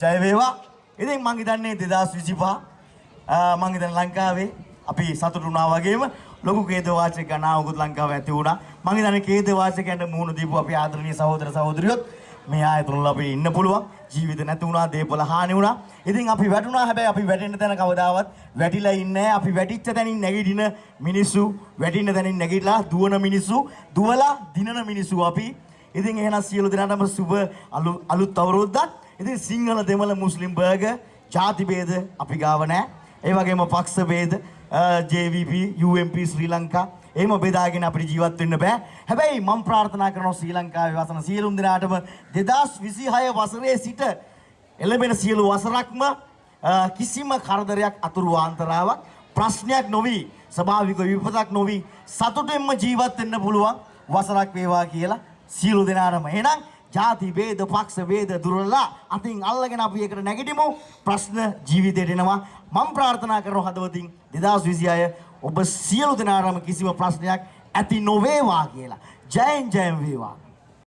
ජය වේවා. ඉතින් මං හිතන්නේ 2025 මං හිතන්නේ ලංකාවේ අපි සතුටු වුණා වගේම ලොකු ඛේද වාචක ගණනාවකුත් ලංකාවේ ඇති වුණා. මං හිතන්නේ ඛේද වාචකයන්ට මුහුණ දීපු අපි ආදරණීය සහෝදර සහෝදරියොත් මේ ආයතනවල අපි ඉන්න පුළුවන්. ජීවිත නැති වුණා, දේපල හානි වුණා. ඉතින් අපි වැටුණා. හැබැයි අපි වැටෙන්න තැන කවදාවත් වැටිලා ඉන්නේ නැහැ. අපි වැටිච්ච තැනින් නැගිටින මිනිස්සු, වැටින්න තැනින් නැගිටලා දුවන මිනිස්සු, දුවලා දිනන මිනිස්සු අපි. ඉතින් එහෙනම් සියලු දෙනාටම සුබ අලුත් අවුරුද්දක්. ඉතින් සිංහල දෙමළ මුස්ලිම් බර්ගර් ජාති ભેද අපි ගාව නැහැ. ඒ වගේම පක්ෂ ભેද JVP UMP ශ්‍රී ලංකා එහෙම බෙදාගෙන අපිට ජීවත් වෙන්න බෑ. හැබැයි මම ප්‍රාර්ථනා කරනවා ශ්‍රී ලංකාවේ වසන සියලුම දෙනාටම 2026 වසරේ සිට එළඹෙන සියලු වසරක්ම කිසිම කරදරයක් අතුරු ආන්තරාවක් ප්‍රශ්නයක් නොවි ස්වභාවික විපතක් නොවි සතුටෙන්ම ජීවත් වෙන්න පුළුවන් වසරක් වේවා කියලා සියලු දෙනාටම. එහෙනම් ජාති ભેද පක්ෂ ભેද දුරලා අතින් අල්ලගෙන අපි එකට නැගිටිමු. ප්‍රශ්න ජීවිතේට එනවා. මම ප්‍රාර්ථනා කරන හදවතින් 2026 ඔබ සියලු දෙනාටම කිසිම ප්‍රශ්නයක් ඇති නොවේවා කියලා. ජයෙන් ජයෙන් වේවා.